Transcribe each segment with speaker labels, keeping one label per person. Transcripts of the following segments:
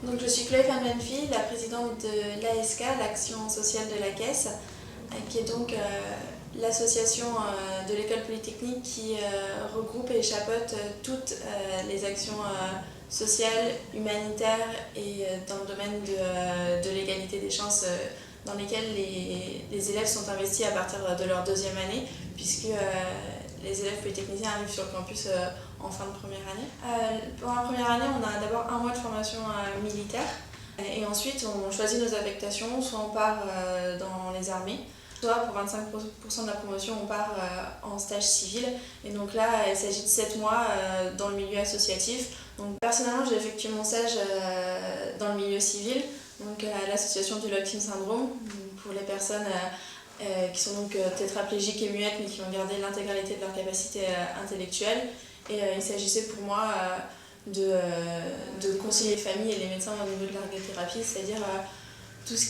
Speaker 1: Donc, je suis Chloé Van Benfi, la présidente de l'ASK, l'Action sociale de la Caisse, qui est donc l'association de l'école polytechnique qui regroupe et chapeaute toutes les actions sociales, humanitaires et dans le domaine de l'égalité des chances dans lesquelles les élèves sont investis à partir de leur deuxième année, puisque les élèves polytechniciens arrivent sur le campus en fin de première année. Pour la première année, on a d'abord un mois de formation militaire et ensuite on choisit nos affectations, soit on part dans les armées, soit pour 25% de la promotion on part en stage civil, et donc là il s'agit de 7 mois dans le milieu associatif. Donc personnellement j'ai effectué mon stage dans le milieu civil, donc à l'association du Lockheed Syndrome pour les personnes qui sont donc tétraplégiques et muettes mais qui ont gardé l'intégralité de leur capacité intellectuelle. Et il s'agissait pour moi de concilier les familles et les médecins au niveau de l'ergothérapie, c'est-à-dire tout ce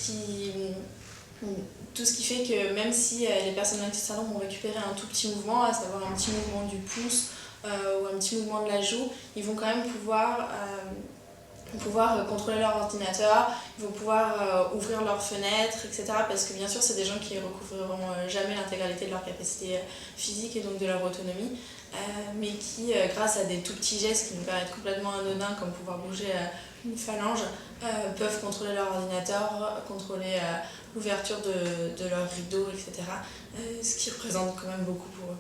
Speaker 1: qui fait que même si les personnes avec ce syndrome vont récupérer un tout petit mouvement, à savoir un petit mouvement du pouce ou un petit mouvement de la joue, ils vont quand même pouvoir contrôler leur ordinateur, ils vont pouvoir ouvrir leurs fenêtres, etc. Parce que bien sûr, c'est des gens qui ne recouvriront jamais l'intégralité de leur capacité physique et donc de leur autonomie, mais qui, grâce à des tout petits gestes qui nous paraissent complètement anodins, comme pouvoir bouger une phalange, peuvent contrôler leur ordinateur, contrôler l'ouverture de leur rideau, etc. Ce qui représente quand même beaucoup pour eux.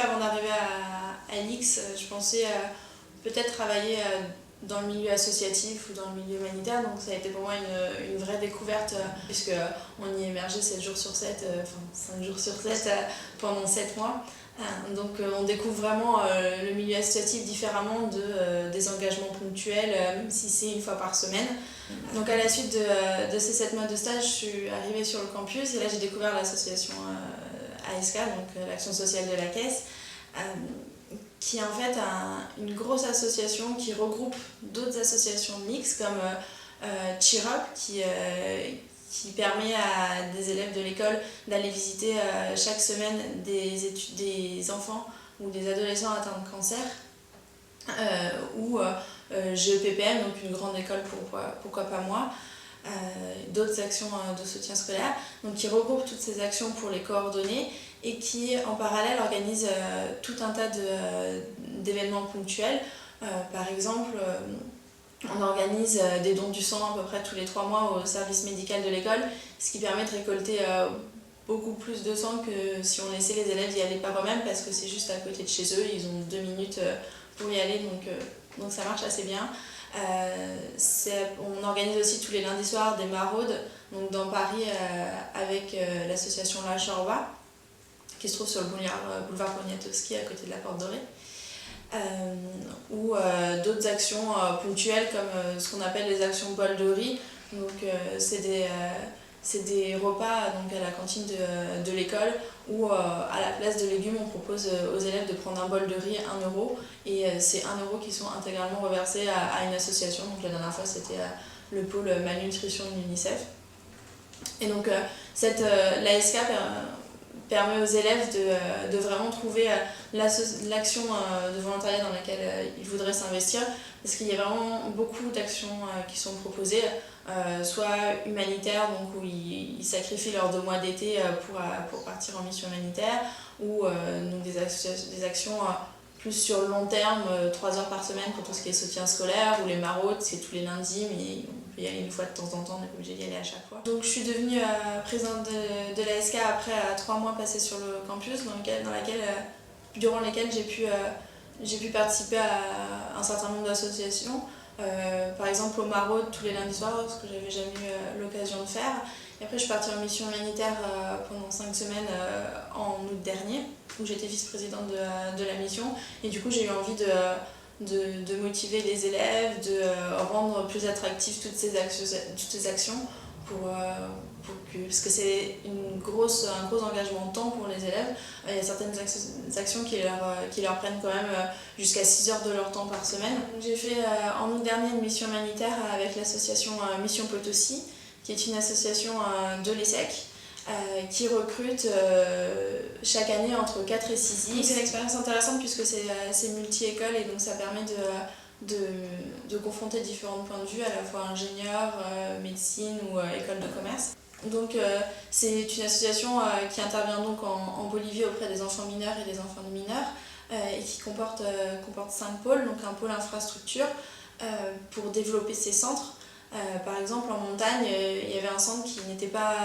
Speaker 1: Avant d'arriver à l'X, je pensais peut-être travailler dans le milieu associatif ou dans le milieu humanitaire, donc ça a été pour moi une vraie découverte, puisqu'on y émergeait 7 jours sur 7, 5 jours sur 7 pendant 7 mois. Donc on découvre vraiment le milieu associatif différemment des engagements ponctuels, même si c'est une fois par semaine. Donc à la suite de ces 7 mois de stage, je suis arrivée sur le campus et là j'ai découvert l'association ASK, donc l'Action sociale de la Caisse, qui est en fait une grosse association qui regroupe d'autres associations mixtes comme Cheer Up, qui permet à des élèves de l'école d'aller visiter chaque semaine des enfants ou des adolescents atteints de cancer, ou GEPPM, donc une grande école, pourquoi pas moi, d'autres actions de soutien scolaire, donc qui regroupe toutes ces actions pour les coordonner et qui en parallèle organise tout un tas d'événements ponctuels. Par exemple, on organise des dons du sang à peu près tous les 3 mois au service médical de l'école, ce qui permet de récolter beaucoup plus de sang que si on laissait les élèves y aller par eux-mêmes, parce que c'est juste à côté de chez eux, ils ont 2 minutes pour y aller, donc ça marche assez bien. On organise aussi tous les lundis soirs des maraudes donc dans Paris avec l'association La Chorba, qui se trouve sur le boulevard Poniatowski à côté de la Porte Dorée, ou d'autres actions ponctuelles comme ce qu'on appelle les actions bol de riz. Donc c'est des repas donc, à la cantine de l'école où à la place de légumes on propose aux élèves de prendre un bol de riz 1 €, et c'est 1 € qui sont intégralement reversés à une association. Donc la dernière fois c'était le pôle malnutrition de l'UNICEF. Et donc l'ASK permet aux élèves de vraiment trouver l'action de volontariat dans laquelle ils voudraient s'investir, parce qu'il y a vraiment beaucoup d'actions qui sont proposées, soit humanitaires, donc où ils sacrifient leurs 2 mois d'été pour partir en mission humanitaire, ou donc des actions plus sur le long terme, 3 heures par semaine pour tout ce qui est soutien scolaire, ou les maraudes, c'est tous les lundis, mais on peut y aller une fois de temps en temps, on n'est pas obligé d'y aller à chaque fois. Donc je suis devenue présidente de l'ASK après 3 mois passés sur le campus, durant lesquels j'ai pu participer à un certain nombre d'associations. Par exemple aux maraudes tous les lundis soirs, ce que j'avais jamais eu l'occasion de faire. Et après je suis partie en mission humanitaire pendant 5 semaines en août dernier, où j'étais vice-présidente de la mission, et du coup j'ai eu envie de motiver les élèves, de rendre plus attractives toutes ces actions parce que c'est un gros engagement de temps pour les élèves. Il y a certaines actions qui leur prennent quand même jusqu'à 6 heures de leur temps par semaine. J'ai fait en août dernier une mission humanitaire avec l'association Mission Potosi, qui est une association de l'ESSEC, qui recrute chaque année entre 4 et 6 I. C'est une expérience intéressante puisque c'est multi-école, et donc ça permet de confronter différents points de vue, à la fois ingénieur, médecine ou école de commerce. Donc c'est une association qui intervient donc en Bolivie auprès des enfants mineurs et des enfants de mineurs et qui comporte 5 pôles, donc un pôle infrastructure pour développer ces centres. Par exemple en montagne, il y avait un centre qui n'était pas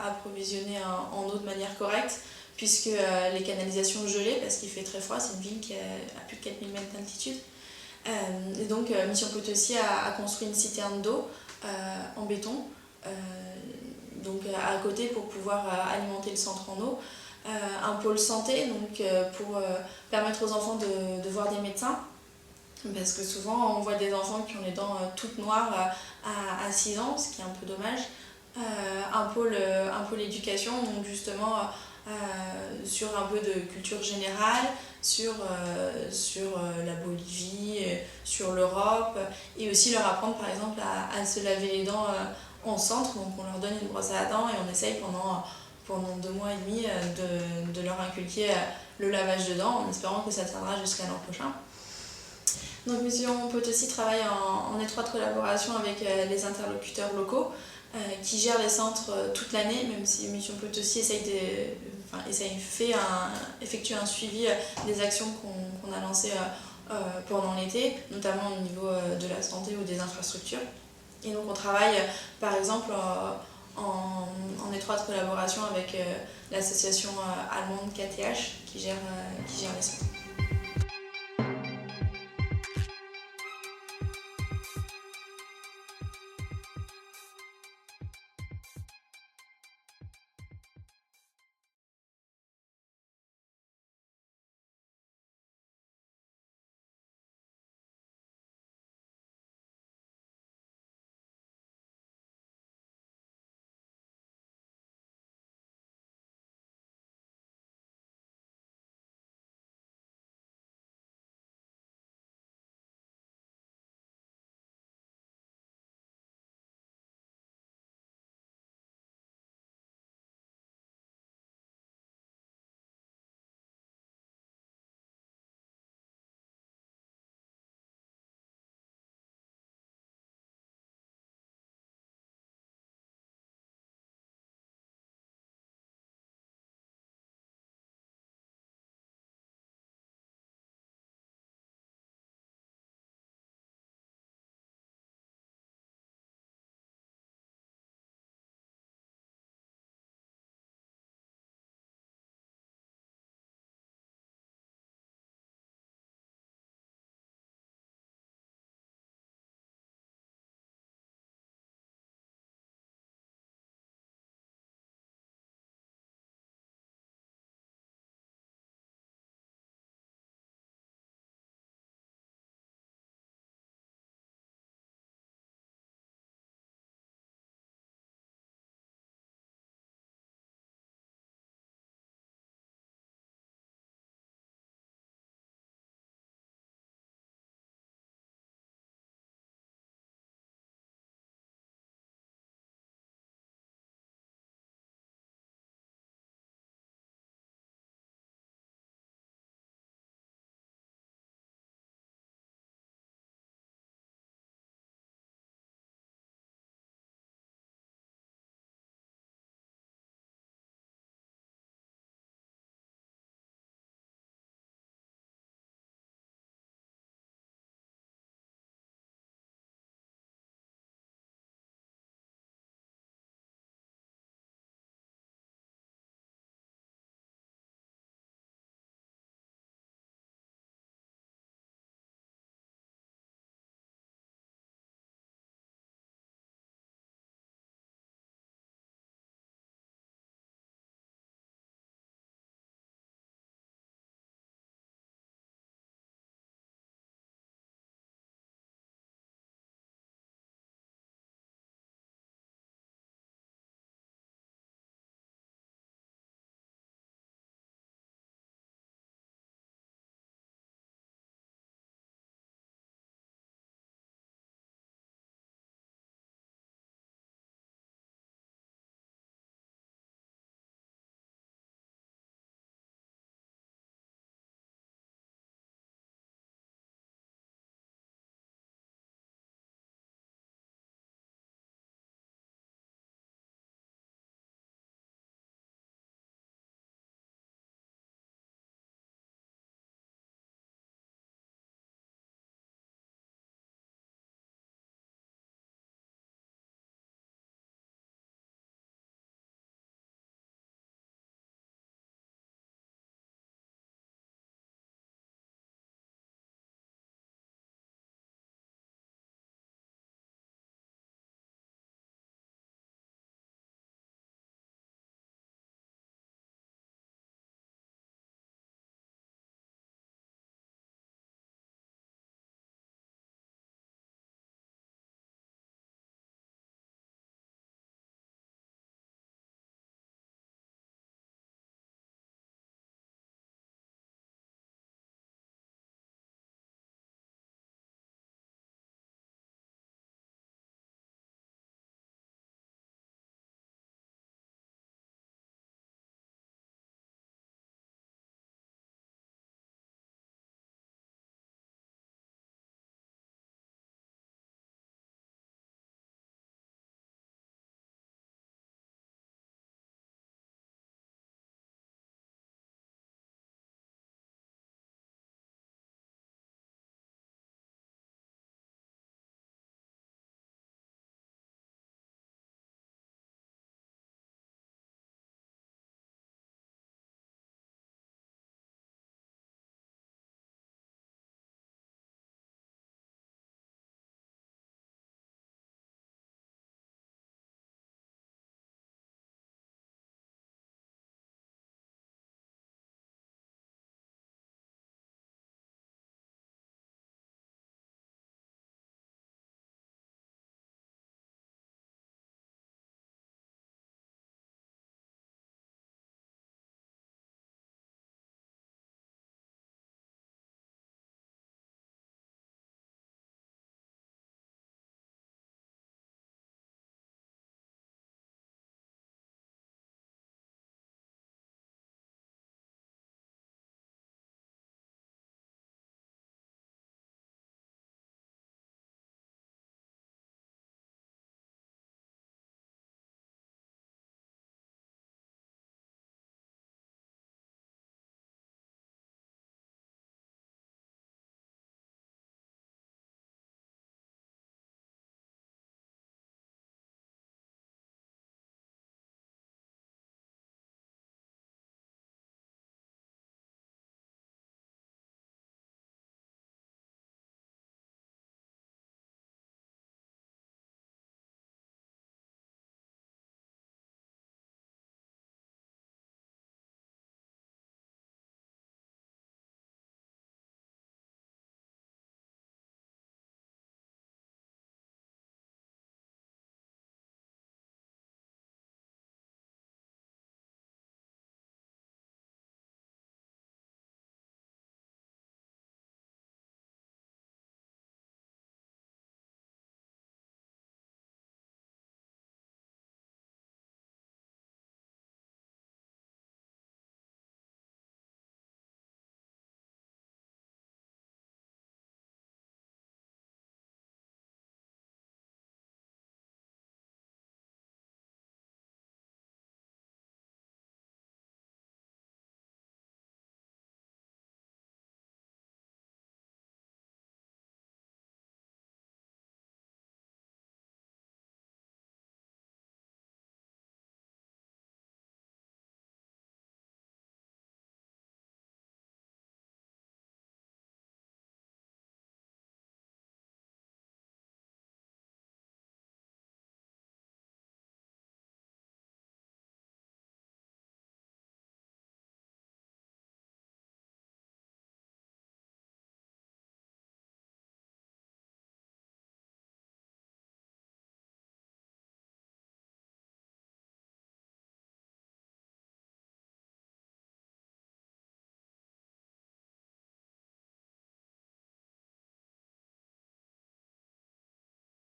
Speaker 1: approvisionné en eau de manière correcte puisque les canalisations gelaient parce qu'il fait très froid, c'est une ville qui a plus de 4000 mètres d'altitude. Et donc Mission Potosí a construit une citerne d'eau en béton donc à côté pour pouvoir alimenter le centre en eau. Un pôle santé donc, pour permettre aux enfants de voir des médecins parce que souvent on voit des enfants qui ont les dents toutes noires à 6 ans, ce qui est un peu dommage. Un pôle éducation, donc justement sur un peu de culture générale, sur la Bolivie, sur l'Europe, et aussi leur apprendre par exemple à se laver les dents en centre, donc on leur donne une brosse à dents et on essaye pendant 2 mois et demi de leur inculquer le lavage de dents en espérant que ça tiendra jusqu'à l'an prochain. Donc Mission Potosí travaille en étroite collaboration avec les interlocuteurs locaux qui gèrent les centres toute l'année, même si Mission Potosí effectue un suivi des actions qu'on a lancées pendant l'été, notamment au niveau de la santé ou des infrastructures. Et donc on travaille par exemple en étroite collaboration avec l'association allemande KTH qui gère les centres.